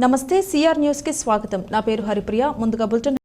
నమస్తే CR news కి స్వాగతం. నా పేరు హరిప్రియ. ముందుగా బులెటిన్.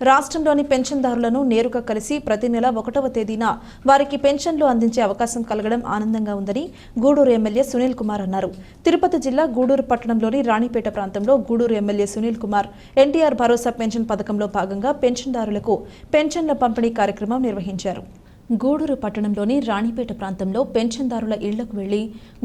రాష్ట్రంలోని పెన్షన్దారులను నేరుగా కలిసి ప్రతి నెల 1వ తేదీన వారికి పెన్షన్లు అందించే అవకాశం కలగడం ఆనందంగా ఉందని గూడూరు ఎమ్మెల్యే సునీల్ కుమార్ అన్నారు. తిరుపతి జిల్లా గూడూరు పట్టణంలోని రాణిపేట ప్రాంతంలో గూడూరు ఎమ్మెల్యే సునీల్ కుమార్ ఎన్టీఆర్ భరోసా పెన్షన్ పథకంలో భాగంగా పెన్షన్దారులకు పెన్షన్ల పంపిణీ కార్యక్రమం నిర్వహించారు. గూడూరు పట్టణంలోని రాణిపేట ప్రాంతంలో పెన్షన్దారుల ఇళ్లకు వెళ్లి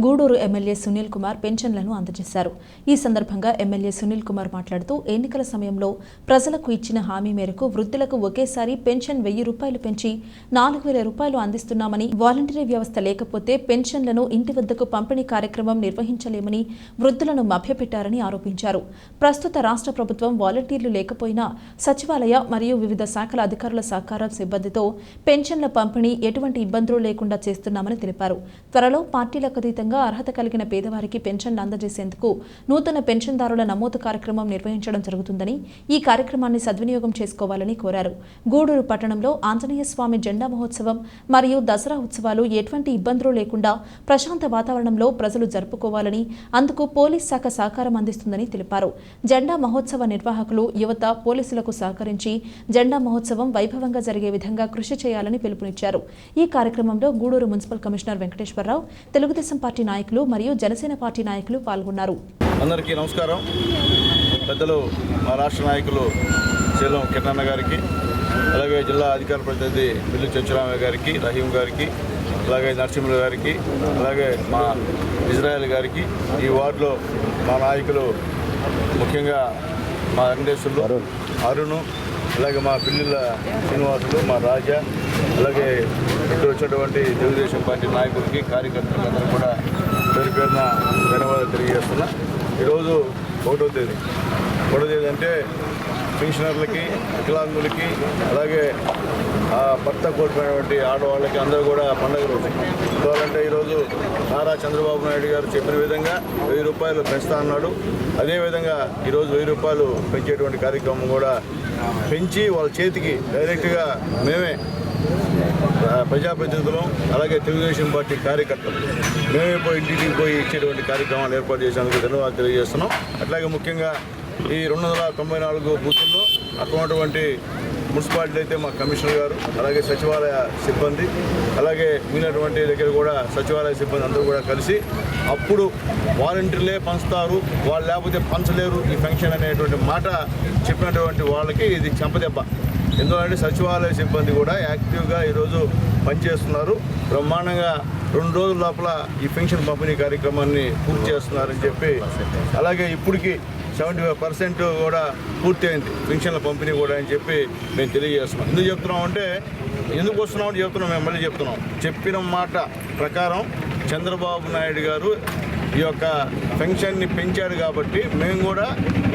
గూడూరు ఎమ్మెల్యే సునీల్ కుమార్ పెన్షన్లను అందజేశారు. ఈ సందర్భంగా ఎమ్మెల్యే సునీల్ కుమార్ మాట్లాడుతూ ఎన్నికల సమయంలో ప్రజలకు ఇచ్చిన హామీ మేరకు వృద్ధులకు ఒకేసారి పెన్షన్ 1000 రూపాయలు పెంచి 4000 రూపాయలు అందిస్తున్నామని, వాలంటరీ వ్యవస్థ లేకపోతే పెన్షన్లను ఇంటి వద్దకు పంపిణీ కార్యక్రమం నిర్వహించలేమని వృద్ధులను మభ్యపెట్టారని ఆరోపించారు. ప్రస్తుత రాష్ట్ర ప్రభుత్వం వాలంటీర్లు లేకపోయినా సచివాలయ మరియు వివిధ శాఖల అధికారుల సహకారం సిబ్బందితో పెన్షన్ల పంపిణీ ఎటువంటి ఇబ్బందులు లేకుండా చేస్తున్నామని తెలిపారు. త్వరలో పార్టీలకు అతీతంగా అర్హత కలిగిన పేదవారికి పెన్షన్లు అందజేసేందుకు నూతన పెన్షన్దారుల నమోదు కార్యక్రమం నిర్వహించడం జరుగుతుందని, ఈ కార్యక్రమాన్ని సద్వినియోగం చేసుకోవాలని కోరారు. గూడూరు పట్టణంలో ఆంజనేయ స్వామి జెండా మహోత్సవం మరియు దసరా ఉత్సవాలు ఎటువంటి ఇబ్బందులు లేకుండా ప్రశాంత వాతావరణంలో ప్రజలు జరుపుకోవాలని, అందుకు పోలీస్ శాఖ సహకారం అందిస్తుందని తెలిపారు. జెండా మహోత్సవ నిర్వాహకులు, యువత పోలీసులకు సహకరించి జెండా మహోత్సవం వైభవంగా జరిగే విధంగా కృషి చేయాలని పిలుపునిచ్చారు. ఈ కార్యక్రమంలో Gudur municipal commissioner Venkateswararao, Telugu Desam party నాయకులు మరియు జనసేన పార్టీ నాయకులు పాల్గొన్నారు. అందరికీ నమస్కారం. పెద్దలు మా రాష్ట్ర నాయకులు శీలం కిరణ్ గారికి, అలాగే జిల్లా అధికార ప్రతినిధి బిల్లు చంచురామయ్య గారికి, రహీం గారికి, అలాగే నరసింహులు గారికి, అలాగే మా ఇజ్రాయెల్ గారికి, ఈ వార్డులో మా నాయకులు ముఖ్యంగా మా వెంకటేశ్వర్లు, అరుణ్, అలాగే మా పిల్లల శ్రీనివాసులు, మా రాజా, అలాగే ఇక్కడ వచ్చినటువంటి తెలుగుదేశం పార్టీ నాయకులకి, కార్యకర్తలందరూ కూడా పేరు పేరున ధన్యవాదాలు తెలియజేస్తున్నా. ఈరోజు 1వ తేదీ అంటే పెన్షనర్లకి, వికలాంగులకి, అలాగే భర్త కోల్పోయినటువంటి ఆడవాళ్ళకి అందరూ కూడా పండుగ రోజు. ఎందుకంటే ఈరోజు నారా చంద్రబాబు నాయుడు గారు చెప్పిన విధంగా 1000 రూపాయలు పెంచుతా అన్నాడు. అదేవిధంగా ఈరోజు 1000 రూపాయలు పెంచేటువంటి కార్యక్రమం కూడా పెంచి వాళ్ళ చేతికి డైరెక్ట్గా మేమే ప్రజాప్రతినిధులు, అలాగే తెలుగుదేశం పార్టీ కార్యకర్తలు మేమే పోయి ఇంటికి పోయి ఇచ్చేటువంటి కార్యక్రమాలు ఏర్పాటు చేసేందుకు ధన్యవాదాలు తెలియజేస్తున్నాం. అట్లాగే ముఖ్యంగా ఈ 294 బూతుల్లో అటువంటి మున్సిపాలిటీ అయితే మా కమిషనర్ గారు, అలాగే సచివాలయ సిబ్బంది, అలాగే మిగిలినటువంటి దగ్గర కూడా సచివాలయ సిబ్బంది అందరూ కూడా కలిసి అప్పుడు వాలంటీర్లే పంచుతారు, వాళ్ళు లేకపోతే పంచలేరు ఈ పెన్షన్ అనేటువంటి మాట చెప్పినటువంటి వాళ్ళకి ఇది చెంపదెబ్బ. ఎందుకంటే సచివాలయ సిబ్బంది కూడా యాక్టివ్గా ఈరోజు పనిచేస్తున్నారు. బ్రహ్మాండంగా 2 రోజుల లోపల ఈ పెన్షన్ పంపిణీ కార్యక్రమాన్ని పూర్తి చేస్తున్నారని చెప్పి, అలాగే ఇప్పటికీ 75% కూడా పూర్తయింది పెన్షన్ల పంపిణీ కూడా అని చెప్పి మేము తెలియజేస్తున్నాం. ఎందుకు చెప్తున్నాం అంటే ఎందుకు వస్తున్నామని చెప్తున్నాం. మేము మళ్ళీ చెప్తున్నాం, చెప్పిన మాట ప్రకారం చంద్రబాబు నాయుడు గారు ఈ యొక్క పెన్షన్ని పెంచారు కాబట్టి మేము కూడా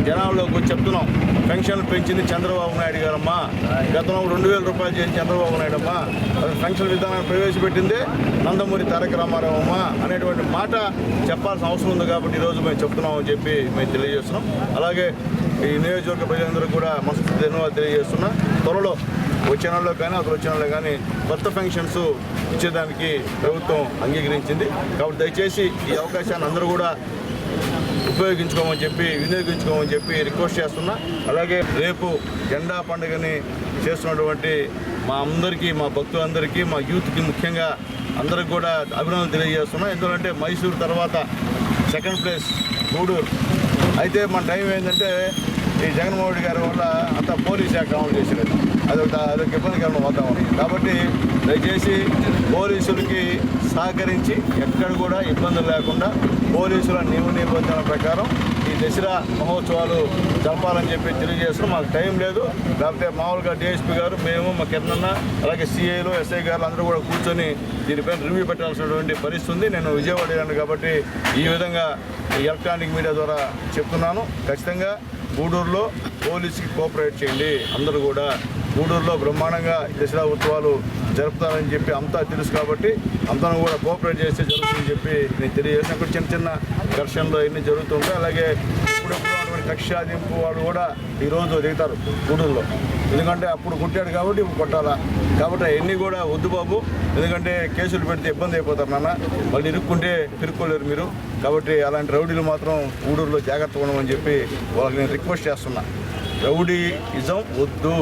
జనాల్లోకి వచ్చి చెప్తున్నాం, పెన్షన్లు పెంచింది చంద్రబాబు నాయుడు గారమ్మా, గతంలో 2000 రూపాయలు చేసి చంద్రబాబు నాయుడు అమ్మా, పెన్షన్ విధానాన్ని ప్రవేశపెట్టిందే నందమూరి తారక రామారావు అమ్మా అనేటువంటి మాట చెప్పాల్సిన అవసరం ఉంది కాబట్టి ఈరోజు మేము చెప్తున్నామని చెప్పి మేము తెలియజేస్తున్నాం. అలాగే ఈ నియోజకవర్గ ప్రజలందరూ కూడా మస్తు ధన్యవాదాలు తెలియజేస్తున్నా. త్వరలో వచ్చే నెలలో కానీ అసలు వచ్చే నెలలో కానీ కొత్త పెన్షన్స్ ఇచ్చేదానికి ప్రభుత్వం అంగీకరించింది కాబట్టి దయచేసి ఈ అవకాశాన్ని అందరూ కూడా వినియోగించుకోమని చెప్పి రిక్వెస్ట్ చేస్తున్నా. అలాగే రేపు జెండా పండుగని చేస్తున్నటువంటి మా అందరికీ, మా భక్తులందరికీ, మా యూత్కి ముఖ్యంగా అందరికి కూడా అభినందనలు తెలియజేస్తున్నా. ఎందుకంటే మైసూరు తర్వాత సెకండ్ ప్లేస్ గూడూరు. అయితే మన టైం ఏంటంటే ఈ జగన్మోహన్ రెడ్డి గారి వల్ల అంతా పోలీస్ శాఖ అమలు చేసేది, అదొక ఇబ్బందికరమైన వాతావరణం. కాబట్టి దయచేసి పోలీసులకి సహకరించి ఎక్కడ కూడా ఇబ్బందులు లేకుండా పోలీసుల నియమ నిబంధనల ప్రకారం ఈ దసరా మహోత్సవాలు జరపాలని చెప్పి తెలియజేస్తున్నాం. మాకు టైం లేదు, లేకపోతే మామూలుగా డిఎస్పీ గారు, మేము, మా కిరణన్న, అలాగే సిఐలు, ఎస్ఐ గారు అందరూ కూడా కూర్చొని దీనిపైన రివ్యూ పెట్టాల్సినటువంటి పరిస్థితి ఉంది. నేను విజయవాడ వెళ్ళాను కాబట్టి ఈ విధంగా ఎలక్ట్రానిక్ మీడియా ద్వారా చెప్తున్నాను. ఖచ్చితంగా గూడూరులో పోలీసుకి కోఆపరేట్ చేయండి. అందరూ కూడా గూడూరులో బ్రహ్మాండంగా దసరా ఉత్సవాలు జరుపుతారని చెప్పి అంతా తెలుసు కాబట్టి అందరం కూడా కోఆపరేట్ చేస్తే జరుగుతుందని చెప్పి నేను తెలియజేసిన. ఇక్కడ చిన్న చిన్న ఘర్షణలు ఇవన్నీ జరుగుతుంటాయి. అలాగే ఇప్పుడప్పుడు కక్ష సాధింపు వాళ్ళు కూడా ఈరోజు దిగుతారు గూడూరులో, ఎందుకంటే అప్పుడు కొట్టాడు కాబట్టి ఇప్పుడు కొట్టాలా. కాబట్టి అవన్నీ కూడా వద్దు బాబు, ఎందుకంటే కేసులు పెడితే ఇబ్బంది అయిపోతారు నాన్న, మళ్ళీ ఇరుక్కుంటే తిరుక్కోలేరు మీరు. కాబట్టి అలాంటి రౌడీలు మాత్రం గూడూరులో జాగ్రత్త ఉండమని చెప్పి వాళ్ళకి నేను రిక్వెస్ట్ చేస్తున్నా. రౌడీయిజం వద్దు.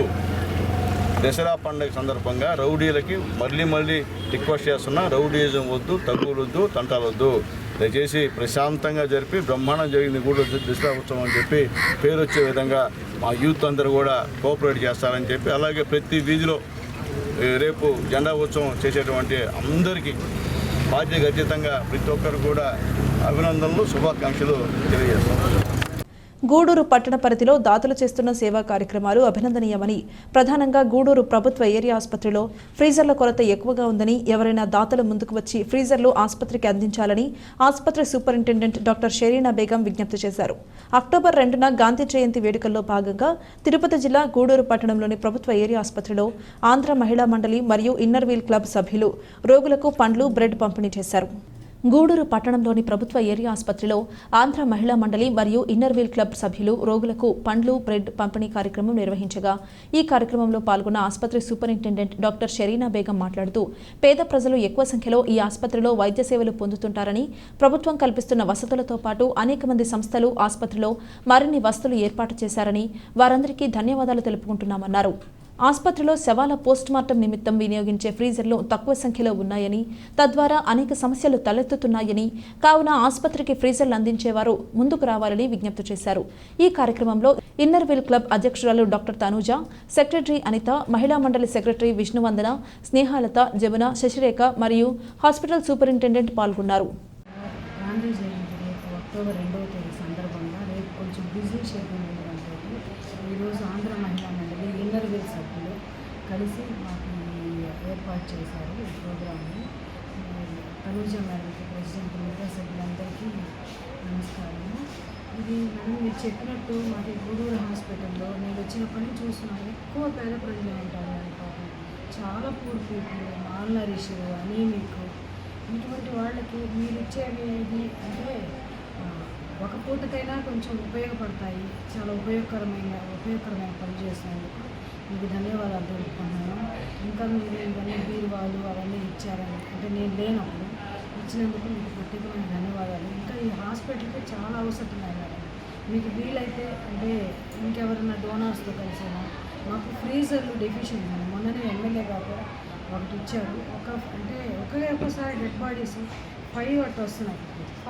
దసరా పండుగ సందర్భంగా రౌడీలకి మళ్ళీ రిక్వెస్ట్ చేస్తున్నా, రౌడీయిజం వద్దు, తగ్గులు వద్దు, తంటాలు వద్దు. దయచేసి ప్రశాంతంగా జరిపి బ్రహ్మాండం జరిగింది గూడూరు దసరా ఉత్సవం అని చెప్పి పేరు వచ్చే విధంగా మా యూత్ అందరూ కూడా కోఆపరేట్ చేస్తారని చెప్పి, అలాగే ప్రతి వీధిలో రేపు జెండా ఉత్సవం చేసేటువంటి అందరికీ పార్టీకి అతీతంగా ప్రతి ఒక్కరు కూడా అభినందనలు, శుభాకాంక్షలు తెలియజేస్తాం. గూడూరు పట్టణ పరిధిలో దాతలు చేస్తున్న సేవా కార్యక్రమాలు అభినందనీయమని, ప్రధానంగా గూడూరు ప్రభుత్వ ఏరియా ఆసుపత్రిలో ఫ్రీజర్ల కొరత ఎక్కువగా ఉందని, ఎవరైనా దాతలు ముందుకు వచ్చి ఫ్రీజర్లు ఆసుపత్రికి అందించాలని ఆసుపత్రి సూపరింటెండెంట్ డాక్టర్ షెరీనా బేగం విజ్ఞప్తి చేశారు. అక్టోబర్ 2న గాంధీ జయంతి వేడుకల్లో భాగంగా తిరుపతి జిల్లా గూడూరు పట్టణంలోని ప్రభుత్వ ఏరియా ఆసుపత్రిలో ఆంధ్ర మహిళా మండలి మరియు ఇన్నర్ వీల్ క్లబ్ సభ్యులు రోగులకు పండ్లు, బ్రెడ్ పంపిణీ చేశారు. గూడూరు పట్టణంలోని ప్రభుత్వ ఏరియా ఆసుపత్రిలో ఆంధ్ర మహిళా మండలి మరియు ఇన్నర్ వీల్ క్లబ్ సభ్యులు రోగులకు పండ్లు, బ్రెడ్ పంపిణీ కార్యక్రమం నిర్వహించగా, ఈ కార్యక్రమంలో పాల్గొన్న ఆసుపత్రి సూపరింటెండెంట్ డాక్టర్ షెరీనా బేగం మాట్లాడుతూ, పేద ప్రజలు ఎక్కువ సంఖ్యలో ఈ ఆసుపత్రిలో వైద్య సేవలు పొందుతుంటారని, ప్రభుత్వం కల్పిస్తున్న వసతులతో పాటు అనేక మంది సంస్థలు ఆసుపత్రిలో మరిన్ని వసతులు ఏర్పాటు చేశారని, వారందరికీ ధన్యవాదాలు తెలుపుకుంటున్నామన్నారు. ఆసుపత్రిలో శవాల పోస్టుమార్టం నిమిత్తం వినియోగించే ఫ్రీజర్లు తక్కువ సంఖ్యలో ఉన్నాయని, తద్వారా అనేక సమస్యలు తలెత్తుతున్నాయని, కావున ఆసుపత్రికి ఫ్రీజర్లు అందించేవారు ముందుకు రావాలని విజ్ఞప్తి చేశారు. ఈ కార్యక్రమంలో ఇన్నర్ వీల్ క్లబ్ అధ్యక్షురాలు డాక్టర్ తనూజ, సెక్రటరీ అనిత, మహిళా మండలి సెక్రటరీ విష్ణువందన, స్నేహాలత, జమున, శశిరేఖ మరియు హాస్పిటల్ సూపరింటెండెంట్ పాల్గొన్నారు. గాంధీ జయంతి రేపు అక్టోబర్ 2వ తేదీ సందర్భంగా రేపు కొంచెం బిజీ షెడ్యూల్ ఉండడంతో ఈరోజు ఆంధ్ర మహిళా మండలి ఇన్నర్ వీల్ సభ్యులు కలిసి మాకు ఏర్పాటు చేశారు ఈ ప్రోగ్రామ్ని. తనూజ మేడంకి, ప్రెసిడెంట్, మిగతా సభ్యులందరికీ నమస్కారము. ఇది మేడం మీరు చెప్పినట్టు మాకు గూడూరు హాస్పిటల్లో నేను వచ్చినప్పటి నుంచి చూస్తున్నాను, ఎక్కువ పేద ప్రజలు ఉంటారు. పాపం చాలా poor people, mall Nourish, anaemic, ఇటువంటి వాళ్ళకి మీరు ఇచ్చేవి ఇది అంటే ఒక పూటకైనా కొంచెం ఉపయోగపడతాయి. చాలా ఉపయోగకరమైన పని చేసినందుకు మీకు ధన్యవాదాలు తెలుపుకుంటున్నాను. ఇంకా మీరు ఇవన్నీ బీరువాలు అవన్నీ ఇచ్చారని అంటే నేను లేనప్పుడు ఇచ్చినందుకు మీకు ప్రత్యేకమైన ధన్యవాదాలు. ఇంకా ఈ హాస్పిటల్కి చాలా అవసరం ఉన్నాయి మేడం. మీకు వీలైతే అంటే ఇంకెవరైనా డోనార్స్తో కలిసినా మాకు ఫ్రీజర్లు డెఫిషియెంట్ ఉంది. మొన్ననే ఎమ్మెల్యే గారు ఒకటి ఇచ్చారు. ఒక్కసారి డెడ్ బాడీస్ 5 అట్టు వస్తున్నాయి.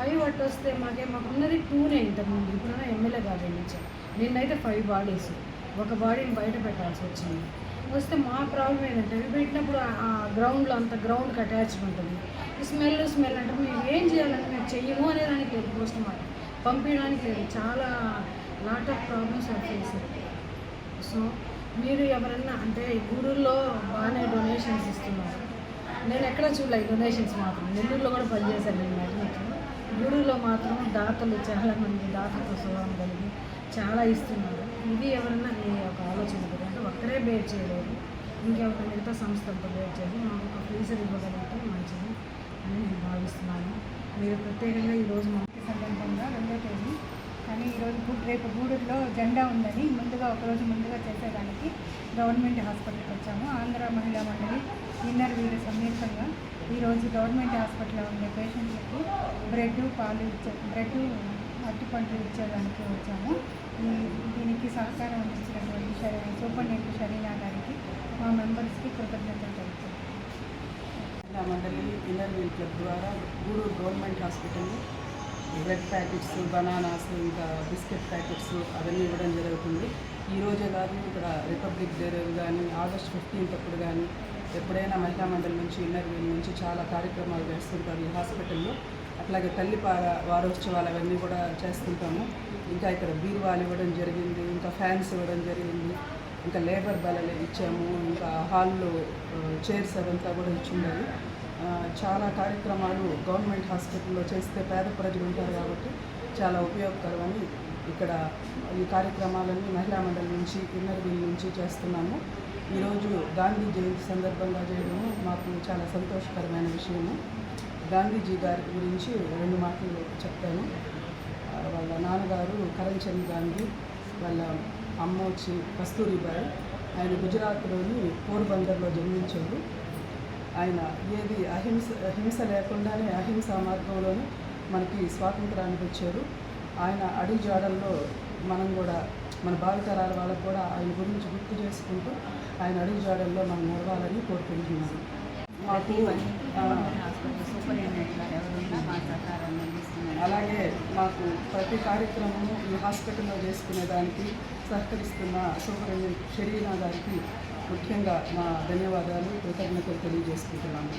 5 అట్టు వస్తే మాకు ఉన్నది 2నే ఇంతకుముందు. ఇప్పుడైనా ఎమ్మెల్యే గారు ఇచ్చారు. నిన్నైతే 5 బాడీస్, ఒక బాడీని బయట పెట్టాల్సి వచ్చింది. వస్తే మా ప్రాబ్లం ఏంటంటే అవి పెట్టినప్పుడు ఆ గ్రౌండ్లో అంత గ్రౌండ్కి అటాచ్డ్ ఉంటుంది. స్మెల్ అంటే మేము ఏం చేయాలని మేము చెయ్యము అనేదానికి లేదు, పోస్ట్ మార్టం పంపించడానికి లేదు. చాలా lot of problems are facing. So మీరు ఎవరన్నా అంటే గూడూరులో బాగానే డొనేషన్స్ ఇస్తున్నారు. నేను ఎక్కడ చూడలేదు డొనేషన్స్ మాత్రం. నెల్లూరులో కూడా పనిచేశాను నేను మ్యాగ్నెట్లో. గూడూరులో మాత్రం దాతలు చాలామంది దాతతో స్వభావం కలిగి చాలా ఇస్తున్నారు. ఇది ఎవరన్నా మీ ఒక ఆలోచన కదా, అంటే ఒక్కరే బేర్ చేయలేదు, ఇంకెవరైనా మిగతా సంస్థలతో బేర్ చేసి మాకు ఒక ఫ్రీజర్ ఇవ్వగలిగితే మంచిది అని నేను భావిస్తున్నాను. మీరు ప్రత్యేకంగా ఈరోజు ఈ సందర్భంగా 2వ తేదీ కానీ ఈరోజు రేపు గూడూరులో జెండా ఉందని ఒకరోజు ముందుగా చేసేదానికి గవర్నమెంట్ హాస్పిటల్కి వచ్చాము. ఆంధ్ర మహిళా మండలి ఇన్నర్ వీరు సంయుక్తంగా ఈరోజు గవర్నమెంట్ హాస్పిటల్లో ఉండే పేషెంట్లకు బ్రెడ్ అరటిపండ్లు ఇచ్చేదానికి వచ్చాము. దీనికి సహకారం అందించినటువంటి సూపరింటెండెంట్ షరీనా గారికి మా మెంబర్స్కి కృతజ్ఞతలు తెలుపుతున్నాను. మహిళా మండలి ఇన్నర్ వీల్ క్లబ్ ద్వారా Gudur government hospital bread packets, bananas, ఇంకా బిస్కెట్ ప్యాకెట్స్ అవన్నీ ఇవ్వడం జరుగుతుంది. ఈరోజే కాదు, ఇక్కడ రిపబ్లిక్ డే కానీ ఆగస్ట్ 15th అప్పుడు కానీ ఎప్పుడైనా మహిళా మండలి నుంచి ఇన్నర్ వీల్ నుంచి చాలా కార్యక్రమాలు చేస్తుంటారు ఈ హాస్పిటల్లో. అట్లాగే తల్లిపాల వారోత్సవాలు అవన్నీ కూడా చేస్తుంటాము. ఇంకా ఇక్కడ బీరువాలు ఇవ్వడం జరిగింది, ఇంకా ఫ్యాన్స్ ఇవ్వడం జరిగింది, ఇంకా లేబర్ బలలు ఇచ్చాము, ఇంకా హాల్లో చైర్స్ అవంతా కూడా ఇచ్చిండాలి. చాలా కార్యక్రమాలు గవర్నమెంట్ హాస్పిటల్లో చేస్తే పేద ప్రజలు ఉంటారు కాబట్టి చాలా ఉపయోగకరమని ఇక్కడ ఈ కార్యక్రమాలన్నీ మహిళా మండలి నుంచి ఇన్నర్ వీల్ నుంచి చేస్తున్నాము. ఈరోజు గాంధీ జయంతి సందర్భంగా చేయడము మాకు చాలా సంతోషకరమైన విషయము. గాంధీజీ గారి గురించి 2 మాటలు చెప్తాను. వాళ్ళ నాన్నగారు కరంచంద్ గాంధీ, వాళ్ళ అమ్మ వచ్చి కస్తూరిబాయి. ఆయన గుజరాత్లోని పోర్బందర్లో జన్మించారు. ఆయన ఏది హింస లేకుండానే అహింసా మార్గంలోనే మనకి స్వాతంత్రానికి వచ్చారు. ఆయన అడుగుజాడల్లో మనం కూడా మన భావితరాల వాళ్ళకు కూడా ఆయన గురించి గుర్తు చేసుకుంటూ ఆయన అడుగుజాడల్లో మనం నడవాలని కోరుకుంటున్నాను. మాకు అలాగే మాకు ప్రతి కార్యక్రమము ఈ హాస్పిటల్లో చేసుకునే దానికి సహకరిస్తున్న సూపరింటెండెంట్ షరీనా గారికి ముఖ్యంగా మా ధన్యవాదాలు, కృతజ్ఞతలు తెలియజేసుకుంటున్నాము.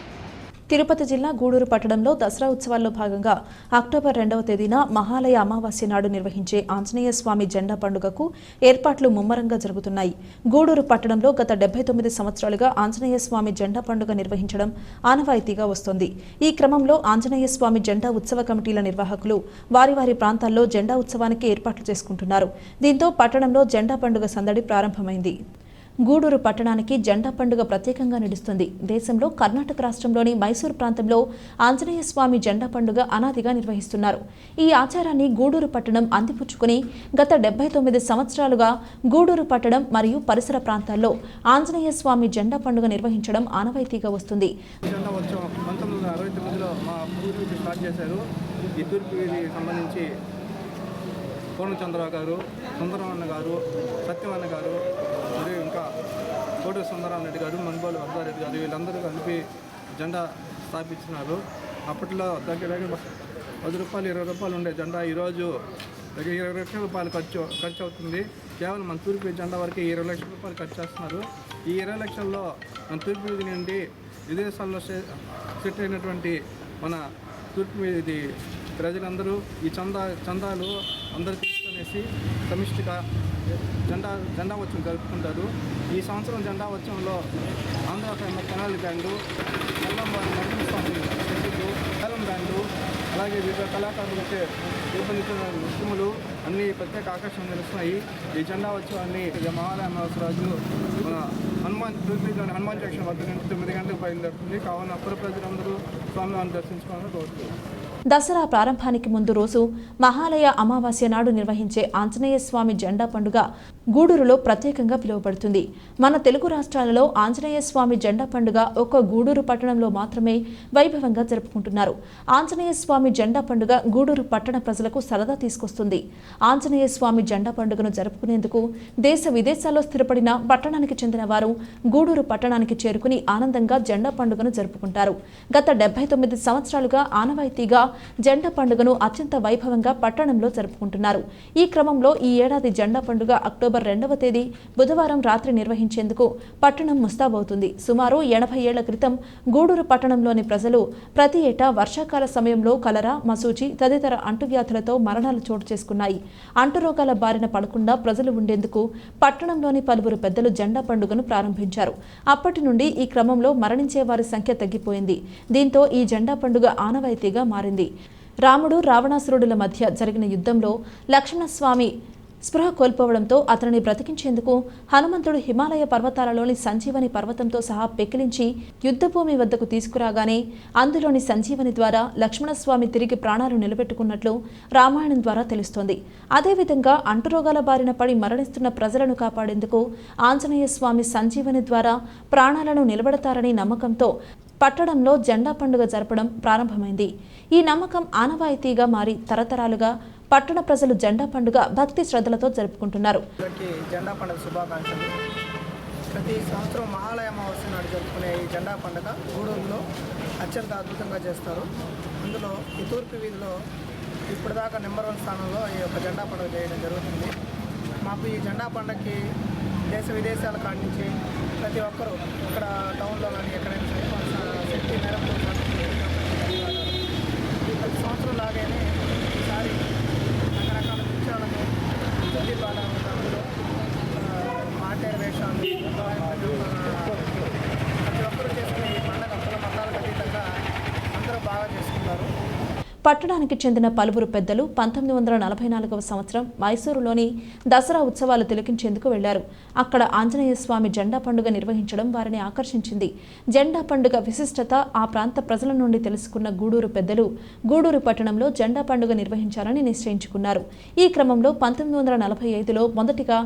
తిరుపతి జిల్లా గూడూరు పట్టణంలో దసరా ఉత్సవాల్లో భాగంగా అక్టోబర్ 2వ తేదీన మహాలయ అమావాస్య నాడు నిర్వహించే ఆంజనేయ స్వామి జెండా పండుగకు ఏర్పాట్లు ముమ్మరంగా జరుగుతున్నాయి. గూడూరు పట్టణంలో గత 79 సంవత్సరాలుగా ఆంజనేయ స్వామి జెండా పండుగ నిర్వహించడం ఆనవాయితీగా వస్తోంది. ఈ క్రమంలో ఆంజనేయ స్వామి జెండా ఉత్సవ కమిటీల నిర్వాహకులు వారి ప్రాంతాల్లో జెండా ఉత్సవానికి ఏర్పాట్లు చేసుకుంటున్నారు. దీంతో పట్టణంలో జెండా పండుగ సందడి ప్రారంభమైంది. గూడూరు పట్టణానికి జెండా పండుగ ప్రత్యేకంగా నిలుస్తుంది. దేశంలో కర్ణాటక రాష్ట్రంలోని మైసూరు ప్రాంతంలో ఆంజనేయ స్వామి జెండా పండుగ అనాదిగా నిర్వహిస్తున్నారు. ఈ ఆచారాన్ని గూడూరు పట్టణం అందిపుచ్చుకుని గత 79 సంవత్సరాలుగా గూడూరు పట్టణం మరియు పరిసర ప్రాంతాల్లో ఆంజనేయ స్వామి జెండా పండుగ నిర్వహించడం ఆనవాయితీగా వస్తుంది. జెండా ఉత్సవం 1969లో మా పూర్వీకులు స్టార్ట్ చేశారు. ఈ తూర్పు వీధికి సంబంధించి పూర్ణచంద్రరావు గారు, సుందరమన్న గారు, సత్యమన్న గారు, మరియు ఇంకా కోటి సుందరామరెడ్డి గారు, మన్బోలు వర్ధారెడ్డి గారు, వీళ్ళందరూ కలిపి జెండా స్థాపించినారు. అప్పట్లో దగ్గర 10 రూపాయలు 20 రూపాయలు ఉండే జెండా ఈరోజు దగ్గర 20 లక్షల రూపాయలు ఖర్చు అవుతుంది. కేవలం మన తూర్పు జెండా వరకు 20 లక్షల రూపాయలు ఖర్చు చేస్తున్నారు. ఈ 20 లక్షల్లో మన తూర్పు వీధి నుండి విదేశాల్లో సెట్ అయినటువంటి మన తూర్పు వీధి ప్రజలందరూ ఈ చందాలు అందరూ తీసుకునేసి సమిష్టిగా జెండా ఉత్సవం జరుపుకుంటారు. ఈ సంవత్సరం జెండా ఉత్సవంలో ఆంధ్ర కెనాల్ బ్యాండు, కేలం బ్యాండు, అలాగే వివిధ కళాకారులచే రూపొందించిన నృత్యములు అన్నీ ప్రత్యేక ఆకర్షణ నిలుస్తున్నాయి. ఈ జెండా ఉత్సవాన్ని మహాలయ అమావాస్య మన హనుమాన్ జంక్షన్ వద్ద నుండి 9 గంటలకు బయలుదేరుతుంది. కావున పుర ప్రజలందరూ స్వామివారిని దర్శించుకోవాలని కోరుతున్నాను. దసరా ప్రారంభానికి ముందు రోజు మహాలయ అమావాస్య నాడు నిర్వహించే ఆంజనేయ స్వామి జెండా పండుగ గూడూరులో ప్రత్యేకంగా పిలువబడుతుంది. మన తెలుగు రాష్ట్రాలలో ఆంజనేయ స్వామి జెండా పండుగ ఒక్క గూడూరు పట్టణంలో మాత్రమే వైభవంగా జరుపుకుంటున్నారు. ఆంజనేయ స్వామి జెండా పండుగ గూడూరు పట్టణ ప్రజలకు సరదా తీసుకొస్తుంది. ఆంజనేయ స్వామి జెండా పండుగను జరుపుకునేందుకు దేశ విదేశాల్లో స్థిరపడిన పట్టణానికి చెందిన వారు గూడూరు పట్టణానికి చేరుకుని ఆనందంగా జెండా పండుగను జరుపుకుంటారు. గత 79 సంవత్సరాలుగా ఆనవాయితీగా జెండా పండుగను అత్యంత వైభవంగా పట్టణంలో జరుపుకుంటున్నారు. ఈ క్రమంలో ఈ ఏడాది జెండా పండుగ అక్టోబర్ 2వ తేదీ బుధవారం రాత్రి నిర్వహించేందుకు పట్టణం ముస్తాబవుతుంది. సుమారు 80 ఏళ్ల క్రితం గూడూరు పట్టణంలోని ప్రజలు ప్రతి ఏటా వర్షాకాల సమయంలో కలరా, మసూచి తదితర అంటువ్యాధులతో మరణాలు చోటు చేసుకున్నాయి. అంటురోగాల బారిన పడకుండా ప్రజలు ఉండేందుకు పట్టణంలోని పలువురు పెద్దలు జెండా పండుగను ప్రారంభించారు. అప్పటి నుండి ఈ క్రమంలో మరణించే వారి సంఖ్య తగ్గిపోయింది. దీంతో ఈ జెండా పండుగ ఆనవాయితీగా మారింది. రాముడు రావణాసురుడుల మధ్య జరిగిన యుద్ధంలో లక్ష్మణస్వామి స్పృహ కోల్పోవడంతో అతనిని బ్రతికించేందుకు హనుమంతుడు హిమాలయ పర్వతాలలోని సంజీవని పర్వతంతో సహా పెకిలించి యుద్ధభూమి వద్దకు తీసుకురాగానే అందులోని సంజీవని ద్వారా లక్ష్మణస్వామి తిరిగి ప్రాణాలు నిలబెట్టుకున్నట్లు రామాయణం ద్వారా తెలుస్తోంది. అదేవిధంగా అంటురోగాల బారిన పడి మరణిస్తున్న ప్రజలను కాపాడేందుకు ఆంజనేయ స్వామి సంజీవని ద్వారా ప్రాణాలను నిలబెడతారని నమ్మకంతో పట్టణంలో జెండా పండుగ జరపడం ప్రారంభమైంది. ఈ నమ్మకం ఆనవాయితీగా మారి తరతరాలుగా పట్టణ ప్రజలు జెండా పండుగ భక్తి శ్రద్ధలతో జరుపుకుంటున్నారు. జెండా పండుగ శుభాకాంక్షలు. ప్రతి సంవత్సరం మహాలయ అమావాస్య నాడు జరుపుకునే ఈ జెండా పండుగ గూడూరులో అత్యంత అద్భుతంగా చేస్తారు. అందులో ఈ తూర్పు వీధిలో ఇప్పటిదాకా నెంబర్ 1 స్థానంలో ఈ యొక్క జెండా పండుగ చేయడం జరుగుతుంది. మాకు ఈ జెండా పండుగకి దేశ విదేశాల కాడి నుంచి ప్రతి ఒక్కరూ ఇక్కడ టౌన్లో కానీ ఎక్కడైనా సరే వాళ్ళ శక్తి మేరకు ప్రతి సంవత్సరం లాగానే ఈసారి రకరకాల నృత్యాలను జల్లి బాధాలు మాటేరు వేషాలు ప్రతి ఒక్కరూ చేసుకునే ఈ పండుగ కుల మతాలకు అతీతంగా అందరూ బాగా చేసుకుంటారు. పట్టణానికి చెందిన పలువురు పెద్దలు 1944వ సంవత్సరం మైసూరులోని దసరా ఉత్సవాలు తిలకించేందుకు వెళ్లారు. అక్కడ ఆంజనేయ స్వామి జెండా పండుగ నిర్వహించడం వారిని ఆకర్షించింది. జెండా పండుగ విశిష్టత ఆ ప్రాంత ప్రజల నుండి తెలుసుకున్న గూడూరు పెద్దలు గూడూరు పట్టణంలో జెండా పండుగ నిర్వహించాలని నిశ్చయించుకున్నారు. ఈ క్రమంలో 1945లో మొదటిగా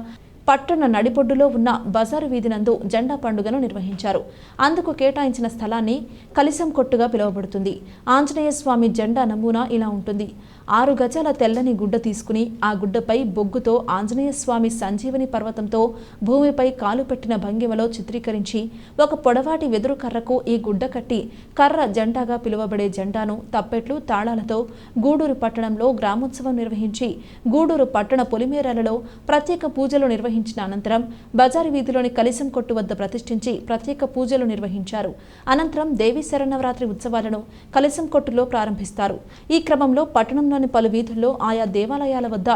పట్టణ నడిబొడ్డులో ఉన్న బజారు వీధి నందు జెండా పండుగను నిర్వహించారు. అందుకు కేటాయించిన స్థలాన్ని కలిసం కొట్టుగా పిలువబడుతుంది. ఆంజనేయ స్వామి జెండా నమూనా ఇలా ఉంటుంది. 6 గజాల తెల్లని గుడ్డ తీసుకుని ఆ గుడ్డపై బొగ్గుతో ఆంజనేయ స్వామి సంజీవని పర్వతంతో భూమిపై కాలు పెట్టిన భంగిమలో చిత్రీకరించి ఒక పొడవాటి వెదురు కర్రకు ఈ గుడ్డ కట్టి కర్ర జెండాగా పిలువబడే జెండాను తప్పెట్లు తాళాలతో గూడూరు పట్టణంలో గ్రామోత్సవం నిర్వహించి గూడూరు పట్టణ పొలిమేరలలో ప్రత్యేక పూజలు నిర్వహించారు. అనంతరం బజారు వీధిలోని కలిసం కొట్టు వద్ద ప్రతిష్ఠించి ప్రత్యేక పూజలు నిర్వహించారు. అనంతరం దేవీ శరన్నవరాత్రి ఉత్సవాలను కలిసం కొట్టులో ప్రారంభిస్తారు. ఈ క్రమంలో పట్టణంలోని పలు వీధుల్లో ఆయా దేవాలయాల వద్ద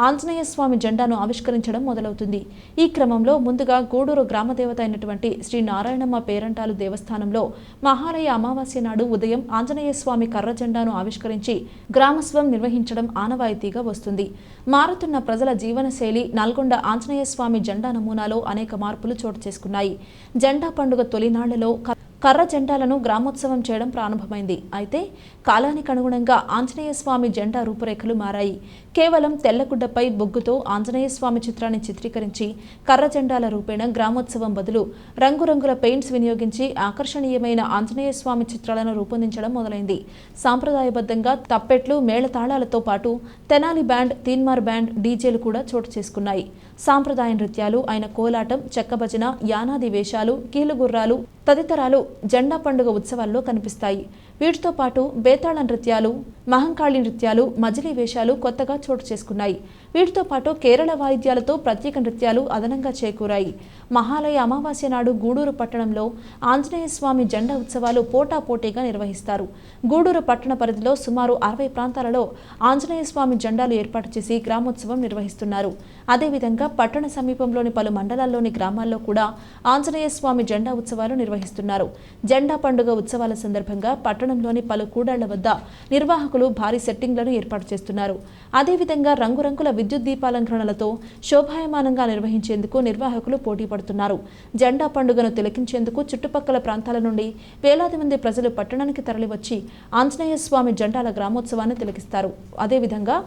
ఆంజనేయ స్వామి జెండాను ఆవిష్కరించడం మొదలవుతుంది. ఈ క్రమంలో ముందుగా గూడూరు గ్రామదేవత అయినటువంటి శ్రీ నారాయణమ్మ పేరంటాలు దేవస్థానంలో మహాలయ అమావాస్య నాడు ఉదయం ఆంజనేయ స్వామి కర్ర జెండాను ఆవిష్కరించి గ్రామోత్సవం నిర్వహించడం ఆనవాయితీగా వస్తుంది. మారుతున్న ప్రజల జీవనశైలి నల్గొండ ఆంజనేయ స్వామి జెండా నమూనాలో అనేక మార్పులు చోటు చేసుకున్నాయి. జెండా పండుగ తొలినాళ్లలో కర్ర జెండాలను గ్రామోత్సవం చేయడం ప్రారంభమైంది. అయితే కాలానికి అనుగుణంగా ఆంజనేయ స్వామి జెండా రూపురేఖలు మారాయి. కేవలం తెల్లగుడ్డపై బొగ్గుతో ఆంజనేయ స్వామి చిత్రాన్ని చిత్రీకరించి కర్ర జెండాల రూపేణ గ్రామోత్సవం బదులు రంగురంగుల పెయింట్స్ వినియోగించి ఆకర్షణీయమైన ఆంజనేయ స్వామి చిత్రాలను రూపొందించడం మొదలైంది. సాంప్రదాయబద్ధంగా తప్పెట్లు, మేళతాళాలతో పాటు తెనాలి బ్యాండ్, తీన్మార్ బ్యాండ్, డీజేలు కూడా చోటు చేసుకున్నాయి. సాంప్రదాయ నృత్యాలు అయిన కోలాటం, చెక్కభజన, యానాది వేషాలు, కీలుగుర్రాలు తదితరాలు జెండా పండుగ ఉత్సవాల్లో కనిపిస్తాయి. వీటితో పాటు బేతాళ నృత్యాలు, మహంకాళి నృత్యాలు, మజిలీ వేషాలు కొత్తగా చోటు చేసుకున్నాయి. వీటితో పాటు కేరళ వాయిద్యాలతో ప్రత్యేక నృత్యాలు అదనంగా చేకూరాయి. మహాలయ అమావాస్య నాడు గూడూరు పట్టణంలో ఆంజనేయ స్వామి జెండా ఉత్సవాలు పోటాపోటీగా నిర్వహిస్తారు. గూడూరు పట్టణ పరిధిలో సుమారు 60 ప్రాంతాలలో ఆంజనేయ స్వామి జెండాలు ఏర్పాటు చేసి గ్రామోత్సవం నిర్వహిస్తున్నారు. అదేవిధంగా పట్టణ సమీపంలోని పలు మండలాల్లోని గ్రామాల్లో కూడా ఆంజనేయ స్వామి జెండా ఉత్సవాలు నిర్వహిస్తున్నారు. జెండా పండుగ ఉత్సవాల సందర్భంగా పట్టణంలోని పలు కూడళ్ల వద్ద నిర్వాహకులు భారీ సెట్టింగ్లను ఏర్పాటు చేస్తున్నారు. అదేవిధంగా రంగురంగుల విద్యుత్ దీపాలంకరణలతో శోభాయమానంగా నిర్వహించేందుకు నిర్వాహకులు పోటీ పడుతున్నారు. జెండా పండుగను తిలకించేందుకు చుట్టుపక్కల ప్రాంతాల నుండి వేలాది మంది ప్రజలు పట్టణానికి తరలివచ్చి ఆంజనేయ స్వామి జెండాల గ్రామోత్సవాన్ని తిలకిస్తారు. అదేవిధంగా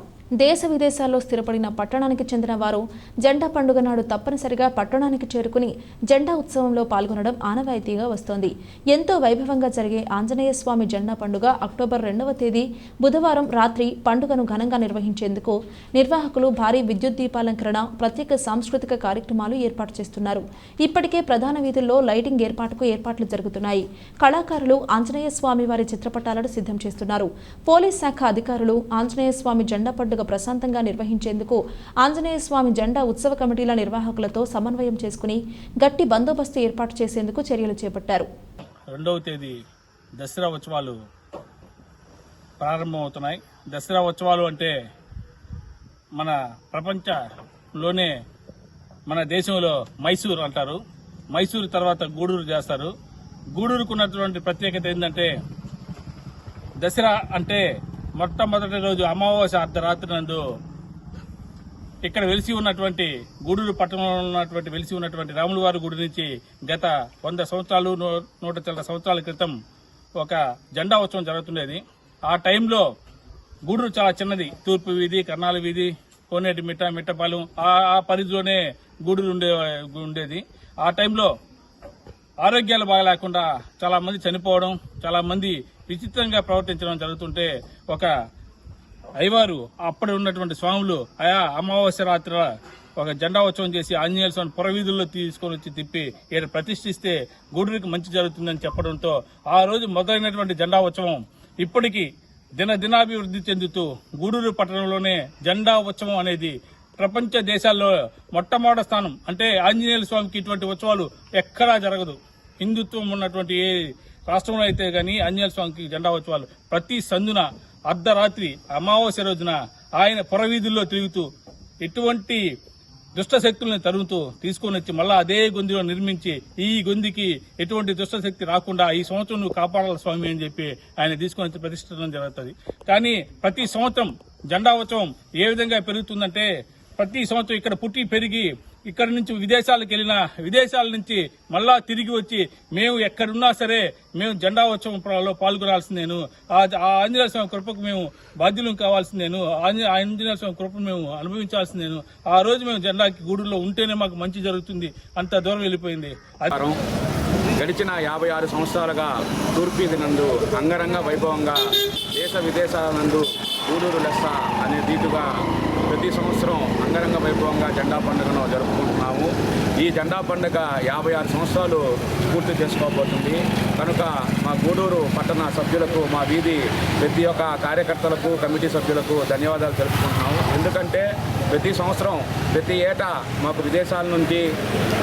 దేశ విదేశాల్లో స్థిరపడిన పట్టణానికి చెందిన వారు జెండా పండుగ నాడు తప్పనిసరిగా పట్టణానికి చేరుకుని జెండా ఉత్సవంలో పాల్గొనడం ఆనవాయితీగా వస్తోంది. ఎంతో వైభవంగా జరిగే ఆంజనేయ స్వామి జెండా పండుగ అక్టోబర్ 2వ తేదీ బుధవారం రాత్రి పండుగను ఘనంగా నిర్వహించేందుకు నిర్వాహకులు భారీ విద్యుత్ దీపాలంకరణ, ప్రత్యేక సాంస్కృతిక కార్యక్రమాలు ఏర్పాటు చేస్తున్నారు. ఇప్పటికే ప్రధాన వీధుల్లో లైటింగ్ ఏర్పాట్లు జరుగుతున్నాయి. కళాకారులు ఆంజనేయ స్వామి వారి చిత్రపటాలను సిద్ధం చేస్తున్నారు. పోలీస్ శాఖ అధికారులు ఆంజనేయ స్వామి జెండా పండుగ ప్రశాంతంగా నిర్వహించేందుకు ఆంజనేయ స్వామి జెండా ఉత్సవ కమిటీల నిర్వాహకులతో సమన్వయం చేసుకుని గట్టి బందోబస్తు ఏర్పాటు చేసేందుకు చర్యలు చేపట్టారు. 2వ తేదీ దసరా ఉత్సవాలు ప్రారంభమవుతున్నాయి. దసరా ఉత్సవాలు అంటే మన ప్రపంచంలోనే మన దేశంలో మైసూరు అంటారు. మైసూరు తర్వాత గూడూరు చేస్తారు. గూడూరుకు ఉన్నటువంటి ప్రత్యేకత ఏంటంటే దసరా అంటే మొట్టమొదటి రోజు అమావాస్య అర్ధరాత్రి నందు ఇక్కడ వెలిసి ఉన్నటువంటి గూడూరు పట్టణంలో ఉన్నటువంటి వెలిసి ఉన్నటువంటి రాముల వారి గుడి నుంచి గత 100 సంవత్సరాలు 100 సంవత్సరాల క్రితం ఒక జెండా ఉత్సవం జరుగుతుండేది. ఆ టైంలో గూడూరు చాలా చిన్నది. తూర్పు వీధి, కర్నాల వీధి, కోనేటి మిట్టపాలెం ఆ పరిధిలోనే గూడూరు ఉండేది. ఆ టైంలో ఆరోగ్యాలు బాగా లేకుండా చాలా మంది చనిపోవడం, చాలా మంది విచిత్రంగా ప్రవర్తించడం జరుగుతుంటే ఒక అయ్యవారు అప్పుడు ఉన్నటువంటి స్వాములు ఆయా అమావాస్య రాత్రి ఒక జెండా ఉత్సవం చేసి ఆంజనేయ స్వామి పురవీధుల్లో తీసుకొని వచ్చి తిప్పి ఈయన ప్రతిష్ఠిస్తే గూడూరుకి మంచి జరుగుతుందని చెప్పడంతో ఆ రోజు మొదలైనటువంటి జెండా ఉత్సవం ఇప్పటికీ దినాభివృద్ధి చెందుతూ గూడూరు పట్టణంలోనే జెండా ఉత్సవం అనేది ప్రపంచ దేశాల్లో మొట్టమొదటి స్థానం. అంటే ఆంజనేయ స్వామికి ఇటువంటి ఉత్సవాలు ఎక్కడా జరగదు. హిందుత్వం ఉన్నటువంటి ఏ రాష్ట్రంలో అయితే గానీ ఆంజనేయ స్వామికి జెండా ఉత్సవాలు ప్రతి సందున అర్ధరాత్రి అమావాస్య రోజున ఆయన పురవీధుల్లో తిరుగుతూ ఎటువంటి దుష్ట శక్తులను తరుముతూ తీసుకొని వచ్చి మళ్ళా అదే గొంతులో నిర్మించి ఈ గొంతుకి ఎటువంటి దుష్ట శక్తి రాకుండా ఈ సంవత్సరం నువ్వు కాపాడాలి స్వామి అని చెప్పి ఆయన తీసుకొని వచ్చి ప్రతిష్ఠించడం జరుగుతుంది. కానీ ప్రతి సంవత్సరం జెండా ఉత్సవం ఏ విధంగా పెరుగుతుందంటే ప్రతి సంవత్సరం ఇక్కడ పుట్టి పెరిగి ఇక్కడ నుంచి విదేశాలకు వెళ్ళిన విదేశాల నుంచి మళ్ళా తిరిగి వచ్చి మేము ఎక్కడున్నా సరే మేము జెండా ఉత్సవంలో పాల్గొనాల్సిందేను. ఆ ఆంజనేయ స్వామి కృపకు మేము బాధ్యులం కావాల్సిందేను. ఆంజనేయ స్వామి కృపను మేము అనుభవించాల్సిందేను. ఆ రోజు మేము జెండాకి గూడూరులో ఉంటేనే మాకు మంచి జరుగుతుంది. అంత దూరం వెళ్ళిపోయింది. గడిచిన 56 సంవత్సరాలుగా తూర్పీది నందు అంగరంగ వైభవంగా దేశ విదేశాల నందు గూడూరు లెస్స అనే రీతిగా ప్రతి సంవత్సరం అంగరంగ వైభవంగా జెండా పండుగను జరుపుకుంటున్నాము. ఈ జెండా పండుగ 56 సంవత్సరాలు పూర్తి చేసుకోబోతుంది. కనుక మా గూడూరు పట్టణ సభ్యులకు, మా వీధి ప్రతి ఒక్క కార్యకర్తలకు, కమిటీ సభ్యులకు ధన్యవాదాలు తెలుపుకుంటున్నాము. ఎందుకంటే ప్రతి సంవత్సరం ప్రతి ఏటా మాకు విదేశాల నుంచి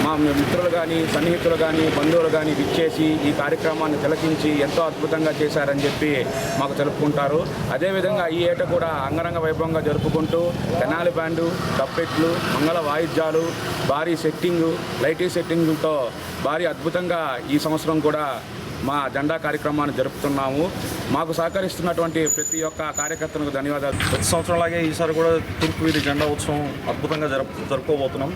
మా మిత్రులు కానీ, సన్నిహితులు కానీ, బంధువులు కానీ విచ్చేసి ఈ కార్యక్రమాన్ని తిలకించి ఎంతో అద్భుతంగా చేశారని చెప్పి మాకు తెలుపుకుంటారు. అదేవిధంగా ఈ ఏట కూడా అంగరంగ వైభవంగా జరుపుకుంటూ తెనాలి బ్యాండు, తప్పెట్లు, మంగళ వాయిద్యాలు, భారీ సెట్టింగు, లైటింగ్ సెట్టింగులతో భారీ అద్భుతంగా ఈ సంవత్సరం కూడా మా జెండా కార్యక్రమాన్ని జరుపుతున్నాము. మాకు సహకరిస్తున్నటువంటి ప్రతి ఒక్క కార్యకర్తలకు ధన్యవాదాలు. ప్రతి సంవత్సరంలాగే ఈసారి కూడా తూర్పు వీధి జెండా ఉత్సవం అద్భుతంగా జరుపుకోబోతున్నాం.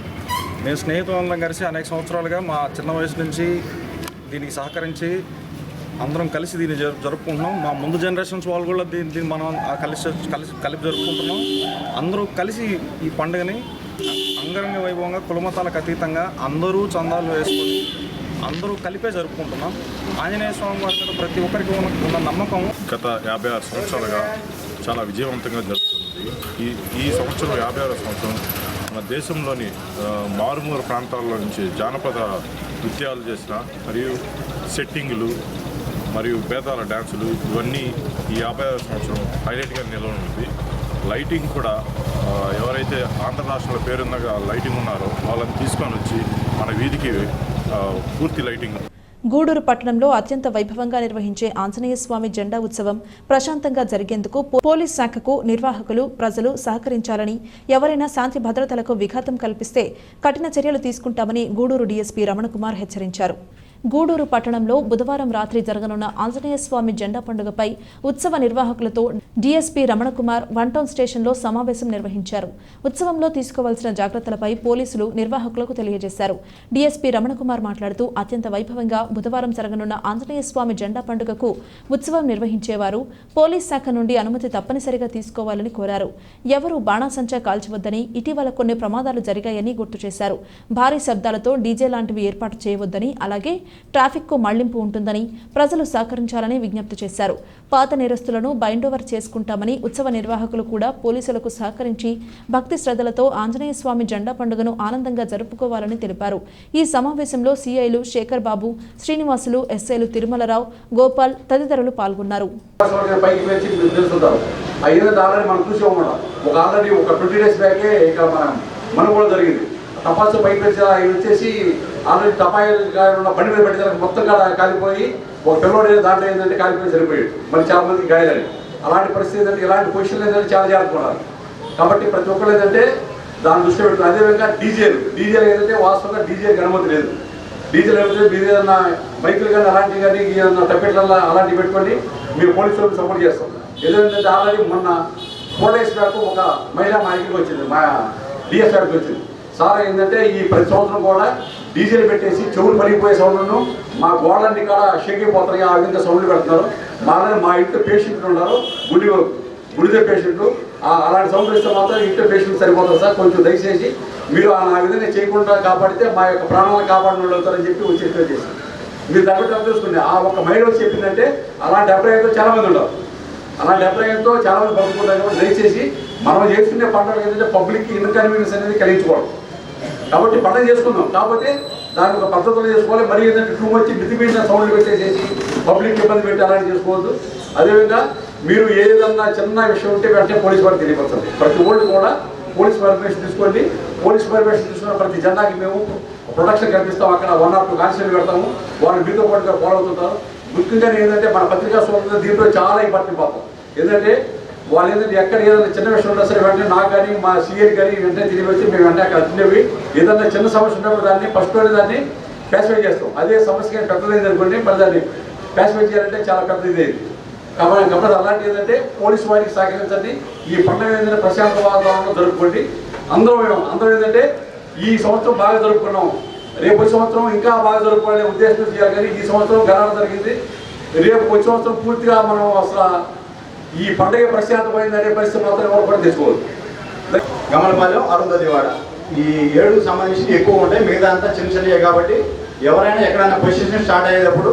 మేము స్నేహితులందరం కలిసి అనేక సంవత్సరాలుగా మా చిన్న వయసు నుంచి దీనికి సహకరించి అందరం కలిసి దీన్ని జరుపుకుంటున్నాం. మా ముందు జనరేషన్స్ వాళ్ళు కూడా దీన్ని మనం కలిపి జరుపుకుంటున్నాం. అందరూ కలిసి ఈ పండుగని అంగరంగ వైభవంగా కులమతాలకు అతీతంగా అందరూ చందాలు వేసుకొని అందరూ కలిపే జరుపుకుంటున్నాం. ఆంజనేయ స్వామి వారి మీద ప్రతి ఒక్కరికి ఉన్న నమ్మకం గత 56 సంవత్సరాలుగా చాలా విజయవంతంగా జరుగుతుంది. ఈ సంవత్సరం 56వ సంవత్సరం మన దేశంలోని మారుమూల ప్రాంతాల్లో నుంచి జానపద నృత్యాలు చేసిన మరియు సెట్టింగులు మరియు బేతాల డ్యాన్సులు ఇవన్నీ ఈ 56వ సంవత్సరం హైలైట్గా నిలవనుంది. లైటింగ్ కూడా ఎవరైతే ఆంధ్ర రాష్ట్రంలో పేరున్నగా లైటింగ్ ఉన్నారో వాళ్ళని తీసుకొని వచ్చి మన వీధికి పూర్తి లైటింగ్. గూడూరు పట్టణంలో అత్యంత వైభవంగా నిర్వహించే ఆంజనేయ స్వామి జెండా ఉత్సవం ప్రశాంతంగా జరిగేందుకు పోలీస్ శాఖకు నిర్వాహకులు, ప్రజలు సహకరించాలని, ఎవరైనా శాంతి భద్రతలకు విఘాతం కల్పిస్తే కఠిన చర్యలు తీసుకుంటామని గూడూరు డీఎస్పీ రమణకుమార్ హెచ్చరించారు. గూడూరు పట్టణంలో బుధవారం రాత్రి జరగనున్న ఆంజనేయ స్వామి జెండా పండుగపై ఉత్సవ నిర్వాహకులతో డీఎస్పీ రమణకుమార్ 1 టౌన్ స్టేషన్లో సమావేశం నిర్వహించారు. ఉత్సవంలో తీసుకోవాల్సిన జాగ్రత్తలపై పోలీసులు నిర్వాహకులకు తెలియజేశారు. డీఎస్పీ రమణకుమార్ మాట్లాడుతూ అత్యంత వైభవంగా బుధవారం జరగనున్న ఆంజనేయ స్వామి జెండా పండుగకు ఉత్సవం నిర్వహించేవారు పోలీస్ శాఖ నుండి అనుమతి తప్పనిసరిగా తీసుకోవాలని కోరారు. ఎవరూ బాణాసంచా కాల్చవద్దని, ఇటీవల కొన్ని ప్రమాదాలు జరిగాయని గుర్తు చేశారు. భారీ శబ్దాలతో డీజే లాంటివి ఏర్పాటు చేయవద్దని, అలాగే ట్రాఫిక్కు మళ్లింపు ఉంటుందని ప్రజలు సహకరించాలని విజ్ఞప్తి చేశారు. పాత నేరస్తులను బైండోవర్ చేసుకుంటామని, ఉత్సవ నిర్వాహకులు కూడా పోలీసులకు సహకరించి భక్తి శ్రద్ధలతో ఆంజనేయ స్వామి జెండా పండుగను ఆనందంగా జరుపుకోవాలని తెలిపారు. ఈ సమావేశంలో సీఐలు శేఖర్ బాబు, శ్రీనివాసులు, ఎస్ఐలు తిరుమలరావు, గోపాల్ తదితరులు పాల్గొన్నారు. ఒక 20 days బ్యాకే ఇక్కడ మనం కూడా జరిగింది. టపాసు పైకి వచ్చేసి ఆల్రెడీ టపాయిలు ఉన్న బండి మీద పెట్టేదానికి మొత్తం కాలిపోయి ఒక పిల్లవాడు దాంట్లో ఏంటంటే కాలిపోయి సరిపోయాడు. మరి చాలా మందికి గాయాలని. అలాంటి పరిస్థితి ఏంటంటే ఇలాంటి పొజిషన్లు ఏంటంటే చాలా జాగ్రత్తగా. కాబట్టి ప్రతి ఒక్కరు ఏంటంటే దాని దృష్టిలో పెడుతుంది. అదేవిధంగా డీజేలు ఏంటంటే వాస్తవంగా డీజేకి అనుమతి లేదు. డీజేలు ఏమైతే మీరు ఏదన్నా బైకులు కానీ అలాంటివి కానీ ఏదన్నా టపెట్లలో అలాంటివి పెట్టుకొని మీరు పోలీసులకు సపోర్ట్ చేస్తాం. ఏదంటే ఆల్రెడీ మొన్న 4 days బ్యాక్ ఒక మహిళా మా ఇంటికి వచ్చింది, మా డిఎస్ఆర్కి వచ్చింది. సార్ ఏంటంటే ఈ ప్రతి సంవత్సరం కూడా డీజేలు పెట్టేసి చెవులు పలిగిపోయే సౌండ్లను మా గోడలన్నీ కూడా షేక్ అయిపోతాయి, ఆ విధంగా సౌండ్లు పెడుతున్నారు. మా ఇంట్లో పేషెంట్లు ఉన్నారు, గుడిదే పేషెంట్లు. అలాంటి సౌండ్ ఇస్తే మాత్రం ఇంట్లో పేషెంట్ సరిపోతారు సార్. కొంచెం దయచేసి మీరు ఆ విధంగా చేయకుండా కాపాడితే మా యొక్క ప్రాణాలను కాపాడిన వాళ్ళు అవుతారని చెప్పి వచ్చి చేసి మీరు దగ్గర చూసుకుంటే ఆ ఒక్క మహిళ వచ్చి చెప్పిందంటే అలాంటి అభిప్రాయంతో చాలామంది ఉండవు. అలాంటి అభిప్రాయంతో చాలామంది బతుకుంటారు. కాబట్టి దయచేసి మనం చేసుకునే పండుగ ఏంటంటే పబ్లిక్కి ఇన్కన్వీనియన్స్ అనేది కలిగించుకోవడం. కాబట్టి పండుగ చేసుకుందాం, కాకపోతే దానికి ఒక పద్ధతులు చేసుకోవాలి. మరి ఏంటంటే టూ వచ్చి మితిమీడిన సౌండ్లు పెట్టేసేసి పబ్లిక్ ఇబ్బంది పెట్టి అలాంటి చేసుకోవద్దు. అదేవిధంగా మీరు ఏదన్నా చిన్న విషయం ఉంటే వెంటనే పోలీస్ వారికి తెలియపరచండి. ప్రతి ఓళ్ళు కూడా పోలీస్ పర్మిషన్ తీసుకోండి. పోలీస్ పర్మిషన్ తీసుకున్న ప్రతి జెండాకి మేము ప్రొటెక్షన్ కల్పిస్తాం. అక్కడ 1 or 2 కానిస్టేబుల్ పెడతాము, వాళ్ళు మీతో పాటుగా ఫాలో అవుతుంటారు. ముఖ్యంగా ఏంటంటే మన పత్రికా స్వాతంత్రం దీంట్లో చాలా ఇంపార్టెంట్ పాపం. ఏంటంటే వాళ్ళు ఏంటంటే ఎక్కడ ఏదైనా చిన్న విషయం ఉన్నా సరే వెంటనే నాకు కానీ మా సీఏ కానీ వెంటనే తిరిగి వచ్చి మేము వెంటనే అక్కడ తినేవి ఏదైనా చిన్న సమస్య ఉన్నప్పుడు దాన్ని ఫస్ట్లోనే దాన్ని ప్యాసిఫై చేస్తాం. అదే సమస్య కానీ పెద్దదైంది అనుకోండి, మరి దాన్ని ప్యాసిఫై చేయాలంటే చాలా పెద్దది ఇదేది. కాబట్టి అలాంటి ఏంటంటే పోలీసు వారికి సహకరించండి. ఈ పండుగ ఏంటంటే ప్రశాంత వాతావరణంలో జరుపుకోండి. అందరూ ఏంటంటే ఈ సంవత్సరం బాగా జరుపుకున్నాం, రేపు వచ్చే సంవత్సరం ఇంకా బాగా జరుపుకోవాలనే ఉద్దేశం చేయాలి. కానీ ఈ సంవత్సరం గణన జరిగింది, రేపు వచ్చే సంవత్సరం పూర్తిగా మనం అసలు ఈ పండుగ ప్రశాంతమైందనే పరిస్థితి మాత్రం ఎవరు కూడా తెచ్చుకోవద్దు. గమనపాలెం, అరుంధతివాడ ఈ 7 సంబంధించి ఎక్కువ ఉంటాయి, మిగతా అంతా చిన్న చిన్నవి. కాబట్టి ఎవరైనా ఎక్కడైనా పొజిషన్ స్టార్ట్ అయ్యేటప్పుడు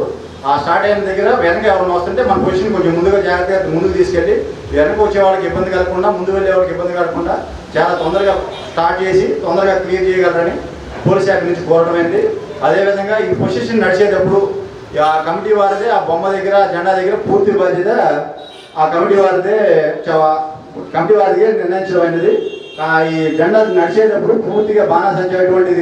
ఆ స్టార్ట్ అయిన దగ్గర వెనక ఎవరైనా వస్తుంటే మన పొజిషన్ కొంచెం ముందుగా జాగ్రత్తగా ముందుకు తీసుకెళ్ళి వెనక వచ్చే వాళ్ళకి ఇబ్బంది కలగకుండా, ముందు వెళ్ళే వాళ్ళకి ఇబ్బంది కలగకుండా చాలా తొందరగా స్టార్ట్ చేసి తొందరగా క్లియర్ చేయగలరని పోలీస్ శాఖ నుంచి కోరడమైంది. అదేవిధంగా ఈ పొజిషన్ నడిచేటప్పుడు ఆ కమిటీ వారిదే ఆ బొమ్మ దగ్గర జెండా దగ్గర పూర్తి బాధ్యత ఆ కమిటీ వారిదే నిర్ణయించడమైనది. ఈ జెండా నడిచేటప్పుడు పూర్తిగా బాణాసంచా ఎటువంటి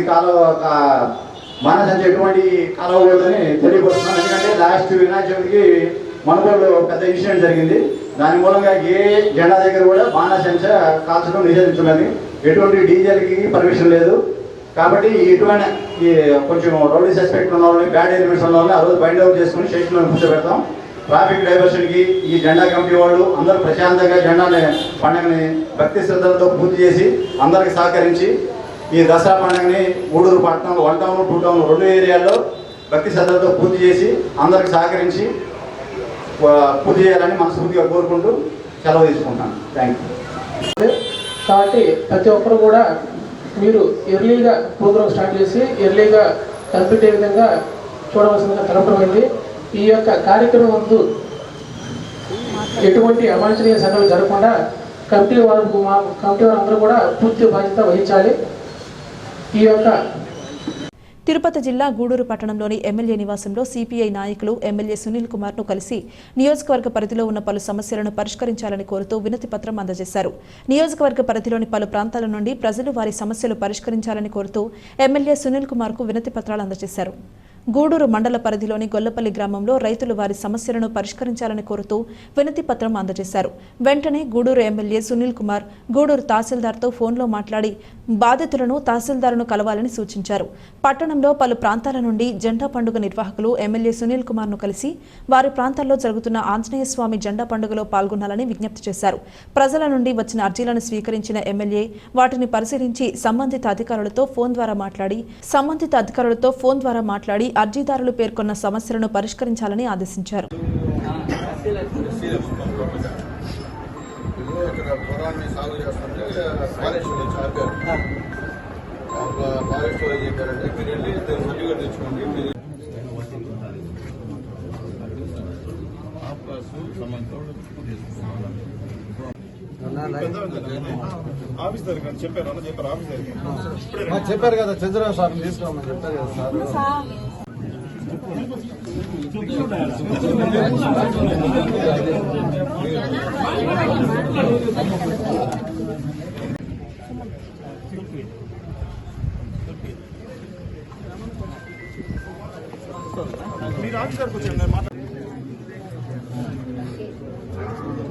కాలవకూడదని తెలియబోతున్నాం. ఎందుకంటే లాస్ట్ వినాయక చవితికి మనలో పెద్ద ఇన్సిడెంట్ జరిగింది. దాని మూలంగా ఏ జెండా దగ్గర కూడా బాణాసంచా కాల్చడం నిషేధించమని, ఎటువంటి డీజేలకి పర్మిషన్ లేదు. కాబట్టి ఇటువంటి కొంచెం రౌడీ సస్పెక్ట్ ఉన్న వాళ్ళని, బ్యాడ్ ఎలిమెంట్స్ ఉన్న వాళ్ళని ఆ రోజు బైండ్ అవుట్ చేసుకుని స్టేషన్లో కూర్చోబెడతాం. ట్రాఫిక్ డైవర్షన్కి ఈ జెండా కమిటీ వాళ్ళు అందరూ ప్రశాంతంగా జెండాని పండుగని భక్తి శ్రద్ధలతో పూర్తి చేసి అందరికి సహకరించి ఈ దసరా పండుగని గూడూరు పట్టణంలో 1 టౌన్ 2 టౌన్ 2 ఏరియాల్లో భక్తి శ్రద్ధలతో పూర్తి చేసి అందరికి సహకరించి పూర్తి చేయాలని మనస్ఫూర్తిగా కోరుకుంటూ సెలవు తీసుకుంటాను. Thank you. కాబట్టి ప్రతి ఒక్కరు కూడా మీరు ఎర్లీగా ప్రోగ్రామ్ స్టార్ట్ చేసి ఎర్లీగా కంప్లీట్ అయ్యే విధంగా చూడవలసిందిగా తెలపడమైంది. ఈ యొక్క కార్యక్రమం ముందు ఎటువంటి అవాంఛనీయ సంఘటనలు జరగకుండా కమిటీ వారందరూ కూడా పూర్తి బాధ్యత వహించాలి. ఈ యొక్క తిరుపతి జిల్లా గూడూరు పట్టణంలోని ఎమ్మెల్యే నివాసంలో సిపిఐ నాయకులు ఎమ్మెల్యే సునీల్ కుమార్ ను కలిసి నియోజకవర్గ పరిధిలో ఉన్న పలు సమస్యలను పరిష్కరించాలని కోరుతూ వినతి పత్రం అందజేశారు. నియోజకవర్గ పరిధిలోని పలు ప్రాంతాల నుండి ప్రజలు వారి సమస్యలు పరిష్కరించాలని కోరుతూ ఎమ్మెల్యే సునీల్ కుమార్ కు వినతి పత్రాలు అందజేశారు. గూడూరు మండల పరిధిలోని గొల్లపల్లి గ్రామంలో రైతులు వారి సమస్యలను పరిష్కరించాలని కోరుతూ వినతి పత్రం అందజేశారు. వెంటనే గూడూరు ఎమ్మెల్యే సునీల్ కుమార్ గూడూరు తహసీల్దార్తో ఫోన్లో మాట్లాడి బాధితులను తహసీల్దార్ను కలవాలని సూచించారు. పట్టణంలో పలు ప్రాంతాల నుండి జెండా పండుగ నిర్వాహకులు ఎమ్మెల్యే సునీల్ కుమార్ను కలిసి వారి ప్రాంతాల్లో జరుగుతున్న ఆంజనేయ స్వామి జెండా పండుగలో పాల్గొనాలని విజ్ఞప్తి చేశారు. ప్రజల నుండి వచ్చిన అర్జీలను స్వీకరించిన ఎమ్మెల్యే వాటిని పరిశీలించి సంబంధిత అధికారులతో ఫోన్ ద్వారా మాట్లాడి అర్జీదారులు పేర్కొన్న సమస్యలను పరిష్కరించాలని ఆదేశించారు. చెప్పారు కదా చంద్రబాబు సార్ తీసుకోమని చెప్పారు కదా సార్.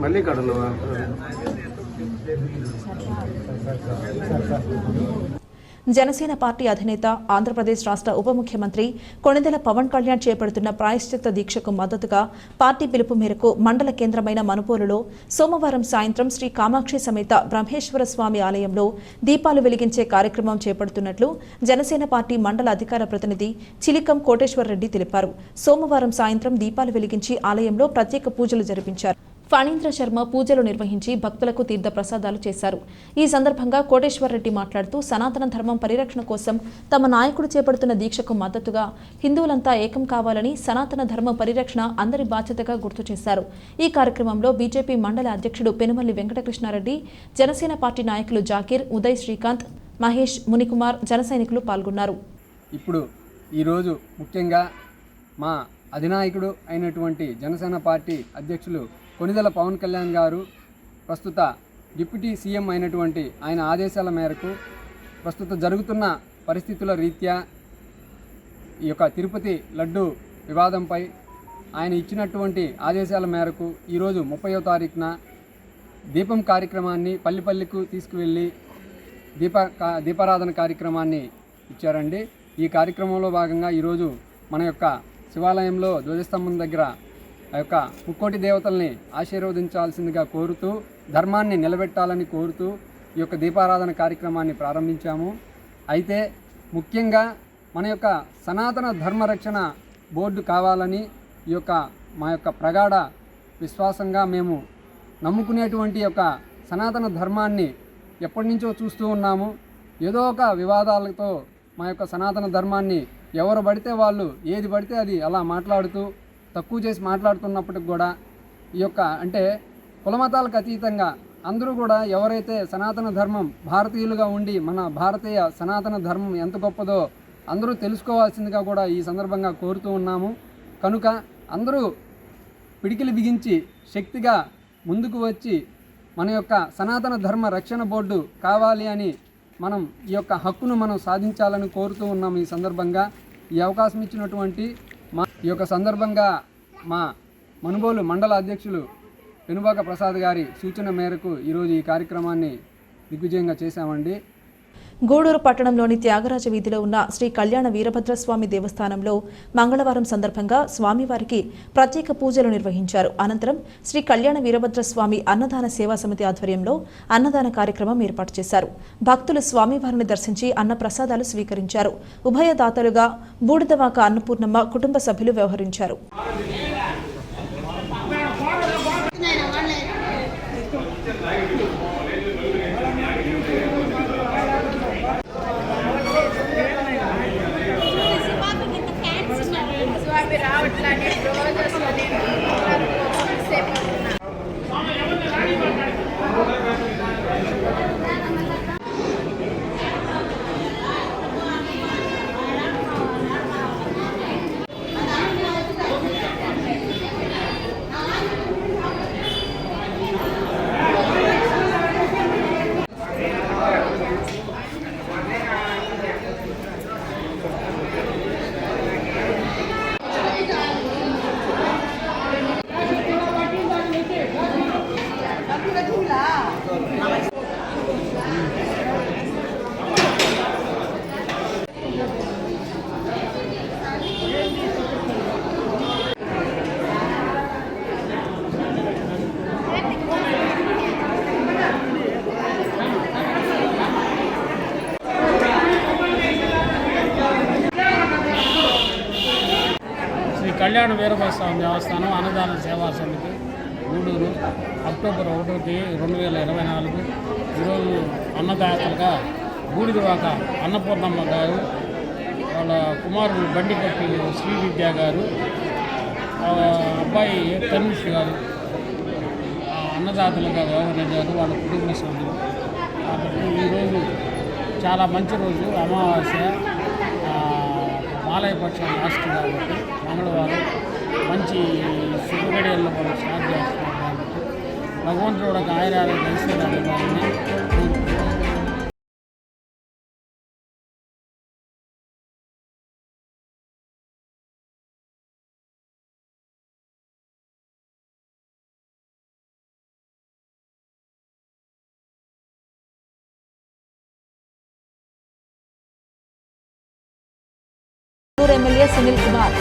మళ్ళీ కడలు జనసేన పార్టీ అధినేత ఆంధ్రప్రదేశ్ రాష్ట్ర ఉప ముఖ్యమంత్రి కొణిదెల పవన్ కళ్యాణ్ చేపడుతున్న ప్రాయశ్చిత్త దీక్షకు మద్దతుగా పార్టీ పిలుపు మేరకు మండల కేంద్రమైన మనుబోలులో సోమవారం సాయంత్రం శ్రీ కామాక్షి సమేత బ్రహ్మేశ్వర స్వామి ఆలయంలో దీపాలు వెలిగించే కార్యక్రమం చేపడుతున్నట్లు జనసేన పార్టీ మండల అధికార ప్రతినిధి చిలికం కోటేశ్వరరెడ్డి తెలిపారు. సోమవారం సాయంత్రం దీపాలు వెలిగించి ఆలయంలో ప్రత్యేక పూజలు జరిపించారు. ఫణీంద్ర శర్మ పూజలు నిర్వహించి భక్తులకు తీర్థ ప్రసాదాలు చేశారు. ఈ సందర్భంగా కోటేశ్వరరెడ్డి మాట్లాడుతూ సనాతన ధర్మం పరిరక్షణ కోసం తమ నాయకుడు చేపడుతున్న దీక్షకు మద్దతుగా హిందువులంతా ఏకం కావాలని, సనాతన ధర్మ పరిరక్షణ అందరి బాధ్యతగా గుర్తు చేశారు. ఈ కార్యక్రమంలో బీజేపీ మండల అధ్యక్షుడు పెనుమల్లి వెంకటకృష్ణారెడ్డి, జనసేన పార్టీ నాయకులు జాకీర్, ఉదయ్ శ్రీకాంత్, మహేష్, మునికుమార్, జన సైనికులు పాల్గొన్నారు. ఇప్పుడు ఈరోజు ముఖ్యంగా మా అధినాయకుడు అయినటువంటి జనసేన పార్టీ అధ్యక్షులు కొణిదెల పవన్ కళ్యాణ్ గారు ప్రస్తుత డిప్యూటీ సీఎం అయినటువంటి ఆయన ఆదేశాల మేరకు ప్రస్తుత జరుగుతున్న పరిస్థితుల రీత్యా ఈ యొక్క తిరుపతి లడ్డు వివాదంపై ఆయన ఇచ్చినటువంటి ఆదేశాల మేరకు ఈరోజు 30వ తారీఖున దీపం కార్యక్రమాన్ని పల్లికు తీసుకువెళ్ళి దీపారాధన కార్యక్రమాన్ని ఇచ్చారండి. ఈ కార్యక్రమంలో భాగంగా ఈరోజు మన యొక్క శివాలయంలో ధ్వజస్తంభం దగ్గర ఆ యొక్క ముక్కోటి దేవతల్ని ఆశీర్వదించాల్సిందిగా కోరుతూ, ధర్మాన్ని నిలబెట్టాలని కోరుతూ ఈ యొక్క దీపారాధన కార్యక్రమాన్ని ప్రారంభించాము. అయితే ముఖ్యంగా మన యొక్క సనాతన ధర్మరక్షణ బోర్డు కావాలని ఈ యొక్క మా యొక్క ప్రగాఢ విశ్వాసంగా మేము నమ్ముకునేటువంటి యొక్క సనాతన ధర్మాన్ని ఎప్పటి నుంచో చూస్తూ ఉన్నాము. ఏదో ఒక వివాదాలతో మా యొక్క సనాతన ధర్మాన్ని ఎవరు పడితే వాళ్ళు ఏది పడితే అది అలా మాట్లాడుతూ తక్కువ చేసి మాట్లాడుతున్నప్పటికి కూడా ఈ యొక్క అంటే కులమతాలకు అతీతంగా అందరూ కూడా ఎవరైతే సనాతన ధర్మం భారతీయులుగా ఉండి మన భారతీయ సనాతన ధర్మం ఎంత గొప్పదో అందరూ తెలుసుకోవాల్సిందిగా కూడా ఈ సందర్భంగా కోరుతూ ఉన్నాము. కనుక అందరూ పిడికిలు బిగించి శక్తిగా ముందుకు వచ్చి మన యొక్క సనాతన ధర్మ రక్షణ బోర్డు కావాలి అని మనం ఈ యొక్క హక్కును మనం సాధించాలని కోరుతూ ఉన్నాము. ఈ సందర్భంగా ఈ అవకాశం ఇచ్చినటువంటి ఈ యొక్క సందర్భంగా మా మనుబోలు మండల అధ్యక్షులు పెనుబాక ప్రసాద్ గారి సూచన మేరకు ఈరోజు ఈ కార్యక్రమాన్ని దిగ్విజయంగా చేశామండి. గూడూరు పట్టణంలోని త్యాగరాజ వీధిలో ఉన్న శ్రీ కళ్యాణ వీరభద్రస్వామి దేవస్థానంలో మంగళవారం సందర్భంగా స్వామివారికి ప్రత్యేక పూజలు నిర్వహించారు. అనంతరం శ్రీ కళ్యాణ వీరభద్రస్వామి అన్నదాన సేవా సమితి ఆధ్వర్యంలో అన్నదాన కార్యక్రమం ఏర్పాటు చేశారు. భక్తులు స్వామివారిని దర్శించి అన్న ప్రసాదాలు స్వీకరించారు. ఉభయదాతలుగా బూడిదవాక అన్నపూర్ణమ్మ కుటుంబ సభ్యులు వ్యవహరించారు. కళ్యాణ వీరభద్రస్వామి దేవస్థానం అన్నదాన సేవా సమితి గూడూరు అక్టోబర్ 1, 2024 ఈరోజు అన్నదాతలుగా బూడిదవాక అన్నపూర్ణమ్మ గారు, వాళ్ళ కుమారుడు బండికట్టి శ్రీ విద్యా గారు, అబ్బాయి తనుష్ గారు అన్నదాతలుగా వ్యవహరించారు, వాళ్ళ కుటుంబ సభ్యులు. కాబట్టి ఈరోజు చాలా మంచి రోజు, అమావాస్య, మాలయపక్షం లాస్ట్ కాబట్టి మంగళవారం మంచి శుభగడియల్లో మనం స్టార్ట్ చేస్తున్నాం కాబట్టి భగవంతుడు ఒక ఆయురాలు కలిసేదాన్ని కోరుకుంటున్నాం. గూడూరు ఎమ్మెల్యే సునీల్ కుమార్.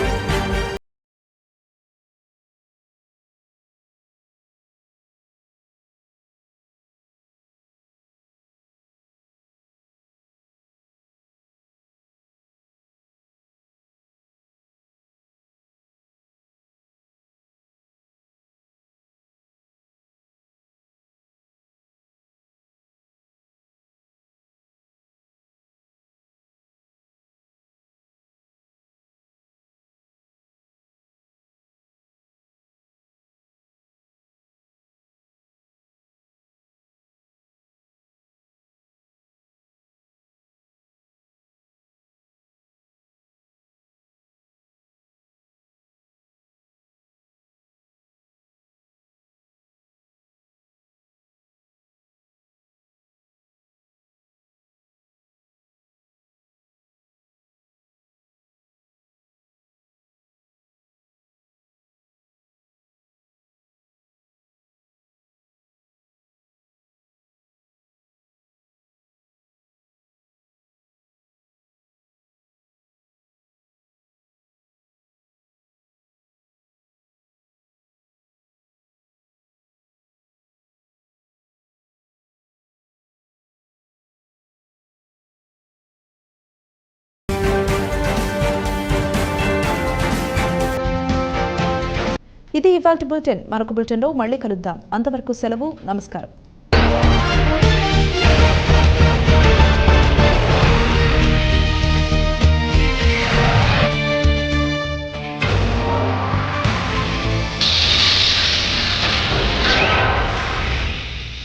ఇది ఇవాల్టి బులెటిన్. మరొక బులెటిన్లో మళ్ళీ కలుద్దాం. అంతవరకు సెలవు. నమస్కారం.